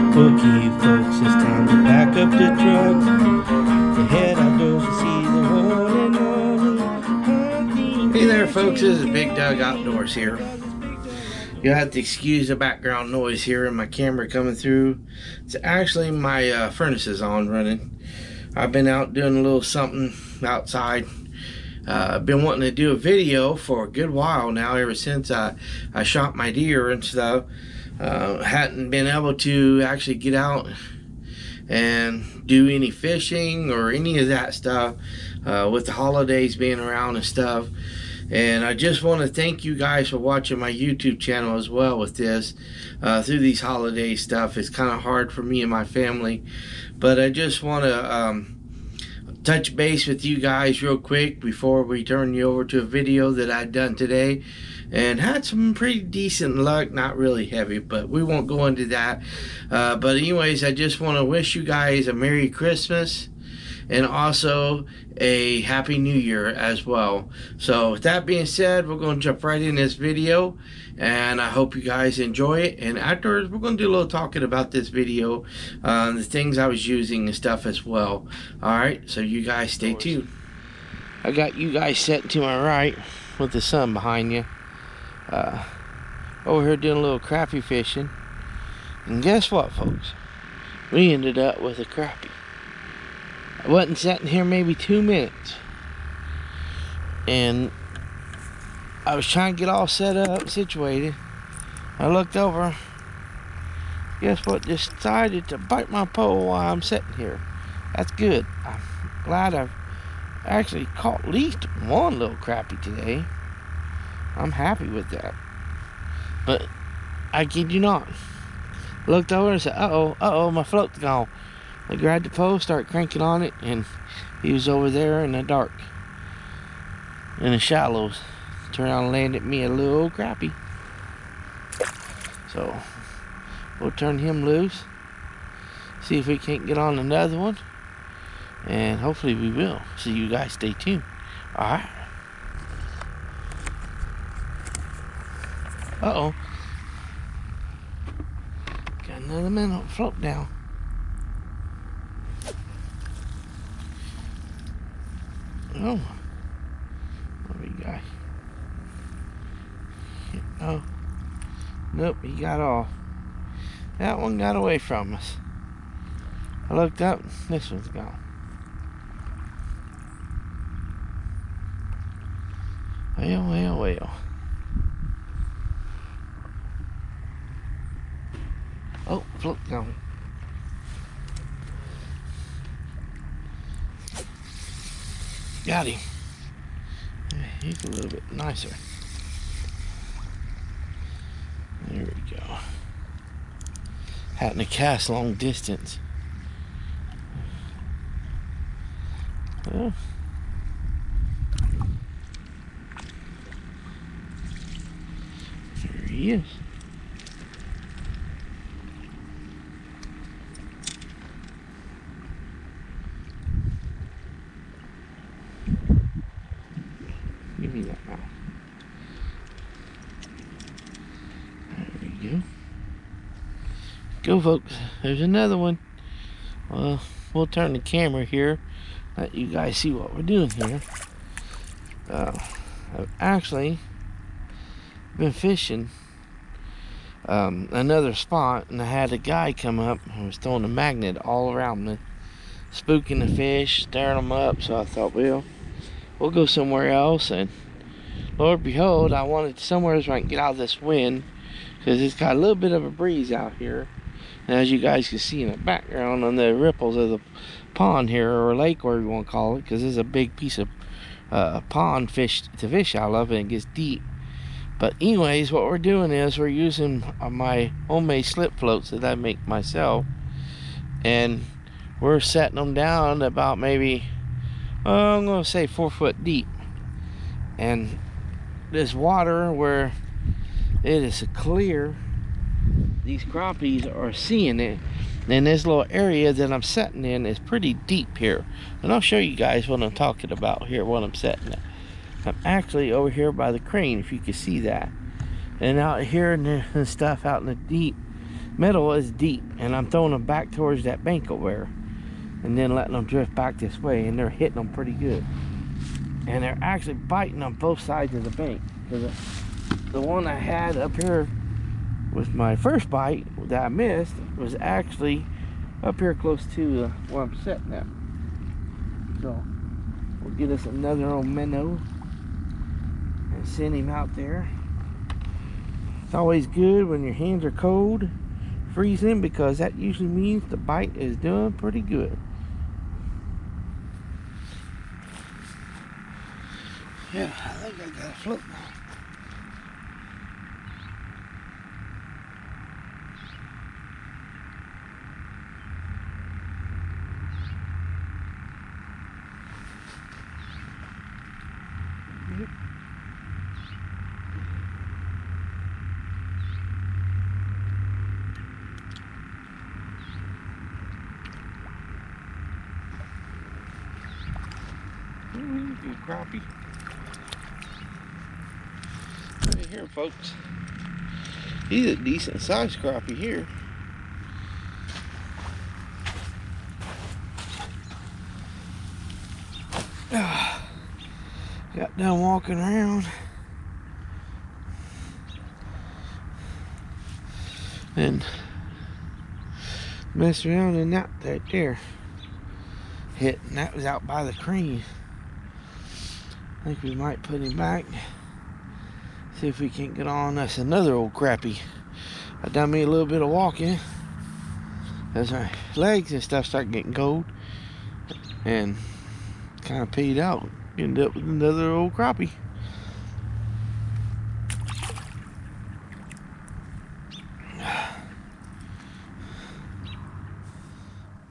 Okay, folks, it's time to pack up the truck to head outdoors to see the one and only hunting. Hey there, folks, this is Big Doug Outdoors here. You'll have to excuse the background noise here and my camera coming through. It's actually my furnace is on running. I've been out doing a little something outside. I've been wanting to do a video for a good while now, ever since I shot my deer and stuff. Hadn't been able to actually get out and do any fishing or any of that stuff with the holidays being around and stuff. And I just want to thank you guys for watching my YouTube channel as well with this. Through these holiday stuff, it's kind of hard for me and my family. But I just want to touch base with you guys real quick before we turn you over to a video that I've done today. And had some pretty decent luck, not really heavy, but we won't go into that. But anyways, I just want to wish you guys a Merry Christmas and also a Happy New Year as well. So with that being said, we're going to jump right in this video, and I hope you guys enjoy it. And afterwards, we're going to do a little talking about this video, the things I was using and stuff as well. Alright, so you guys stay tuned. I got you guys set to my right with the sun behind you. Over here doing a little crappie fishing. And guess what, folks? We ended up with a crappie. I wasn't sitting here maybe 2 minutes, and I was trying to get all set up, situated. I looked over. Guess what? Decided to bite my pole while I'm sitting here. That's good. I'm glad I've actually caught at least one little crappie today. I'm happy with that. But I kid you not. Looked over and said, uh-oh, my float's gone. I grabbed the pole, started cranking on it, and he was over there in the dark, in the shallows. Turned around and landed me a little crappie. So we'll turn him loose, see if we can't get on another one, and hopefully we will. So you guys stay tuned. Alright. Uh-oh. Got another minnow float down. Oh, what do we got? Oh, nope, he got off. That one got away from us. I looked up, this one's gone. Well. Oh, float gone. Got him. He's a little bit nicer. There we go. Having to cast long distance. Oh. There he is. Give me that now. There we go. Go, folks. There's another one. Well, we'll turn the camera here, let you guys see what we're doing here. I've actually been fishing another spot, and I had a guy come up and was throwing a magnet all around me, spooking the fish, stirring them up. So I thought, well, we'll go somewhere else, and Lord behold, I wanted somewhere where I can get out of this wind, because it's got a little bit of a breeze out here. And as you guys can see in the background on the ripples of the pond here, or lake, whatever you want to call it, because it's a big piece of pond fish to fish out of, and it gets deep. But anyways, what we're doing is we're using my homemade slip floats that I make myself, and we're setting them down about maybe, I'm going to say 4 foot deep. And this water, where it is clear, these crappies are seeing it. And this little area that I'm setting in is pretty deep here. And I'll show you guys what I'm talking about here, what I'm setting at. I'm actually over here by the crane, if you can see that. And out here and stuff out in the deep, metal is deep, and I'm throwing them back towards that bank over there, and then letting them drift back this way, and they're hitting them pretty good. And they're actually biting on both sides of the bank. Because the one I had up here with my first bite that I missed was actually up here close to where I'm sitting at. So we'll get us another old minnow and send him out there. It's always good when your hands are cold, freezing, because that usually means the bite is doing pretty good. Yeah, I think I got a float now. Good crappie. Right here, folks. He's a decent sized crappie here. Got done walking around and messed around, and that right there hit, and that was out by the crane. I think we might put him back. See if we can't get on us another old crappie. I done me a little bit of walking as my legs and stuff start getting cold, and kind of peed out. Ended up with another old crappie.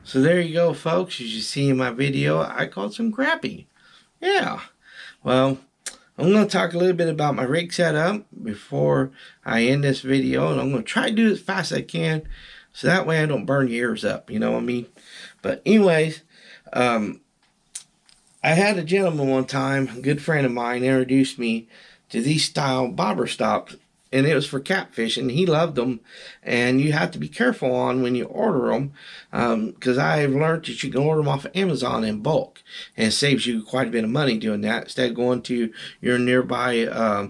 So there you go, folks. As you see in my video, I caught some crappie. Yeah. Well, I'm going to talk a little bit about my rig setup before I end this video. And I'm going to try to do it as fast as I can, so that way I don't burn your ears up. You know what I mean? But anyways, I had a gentleman one time, a good friend of mine, introduced me to these style bobber stops. And it was for catfish, and he loved them. And you have to be careful on when you order them, because I've learned that you can order them off of Amazon in bulk, and it saves you quite a bit of money doing that instead of going to your nearby.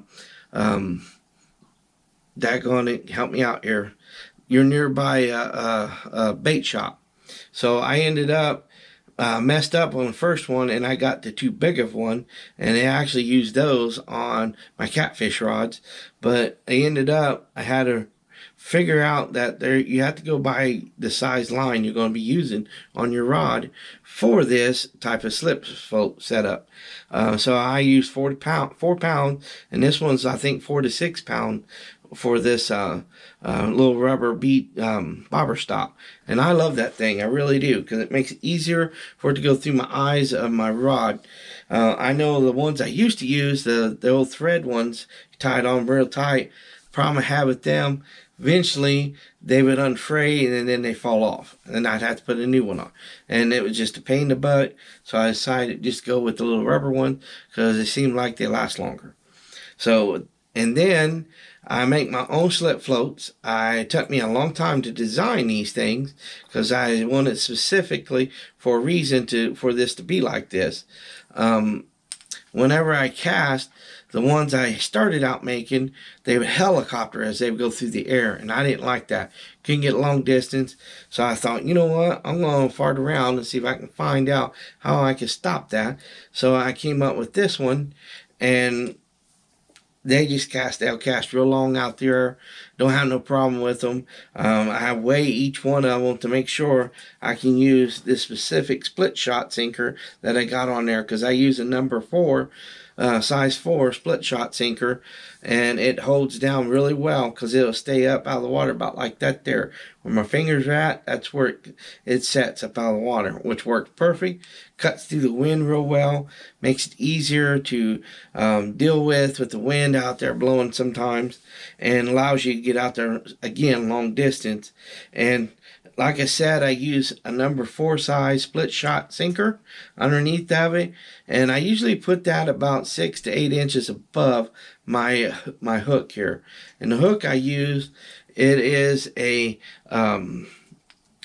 Daggone, help me out here. Your nearby bait shop. So I ended up messed up on the first one, and I got the too big of one, and I actually used those on my catfish rods. But I had to figure out that you have to go by the size line you're going to be using on your rod for this type of slip float setup. So I used 4 pound, and this one's I think 4 to 6 pound for this little rubber bead bobber stop. And I love that thing, I really do, because it makes it easier for it to go through my eyes of my rod. I know the ones I used to use, the old thread ones, tied on real tight. Problem I have with them, eventually they would unfray and then they fall off, and then I'd have to put a new one on, and it was just a pain in the butt. So I decided to just go with the little rubber one, because they seem like they last longer. So, and then I make my own slip floats. It took me a long time to design these things, because I wanted specifically for a reason for this to be like this. Whenever I cast, the ones I started out making, they would helicopter as they would go through the air, and I didn't like that. Couldn't get long distance, so I thought, you know what, I'm going to fart around and see if I can find out how I can stop that. So I came up with this one, and they'll cast real long out there. Don't have no problem with them. I weigh each one of them to make sure I can use this specific split shot sinker that I got on there, because I use a number 4, size 4 split shot sinker, and it holds down really well, because it'll stay up out of the water about like that there. Where my fingers are at, that's where it sets up out of the water, which works perfect. Cuts through the wind real well, makes it easier to deal with the wind out there blowing sometimes, and allows you to get out there again long distance. And like I said, I use a number 4 size split shot sinker underneath of it, and I usually put that about 6 to 8 inches above my hook here. And the hook I use It is a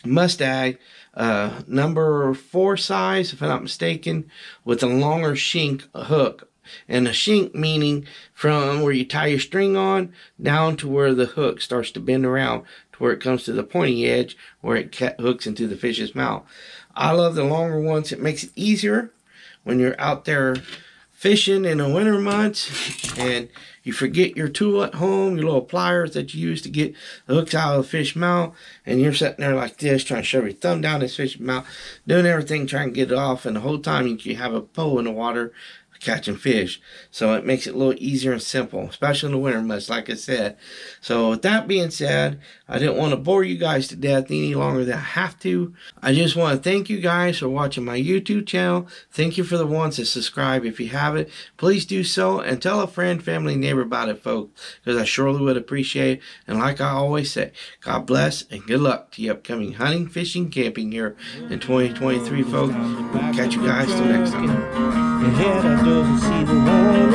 Mustang number 4 size, if I'm not mistaken, with a longer shank hook. And a shank meaning from where you tie your string on down to where the hook starts to bend around to where it comes to the pointy edge where it hooks into the fish's mouth. I love the longer ones. It makes it easier when you're out there fishing in the winter months and you forget your tool at home, your little pliers that you use to get the hooks out of the fish mouth, and you're sitting there like this trying to shove your thumb down this fish's mouth, doing everything trying to get it off, and the whole time you have a pole in the water catching fish. So it makes it a little easier and simple, especially in the winter months, like I said. So with that being said, I didn't want to bore you guys to death any longer than I have to. I just want to thank you guys for watching my YouTube channel. Thank you for the ones that subscribe. If you haven't, please do so, and tell a friend, family, neighbor about it, folks, because I surely would appreciate it. And like I always say, God bless and good luck to you upcoming hunting, fishing, camping here in 2023, folks. We'll catch you guys till next time. Your head, I doesn't see the one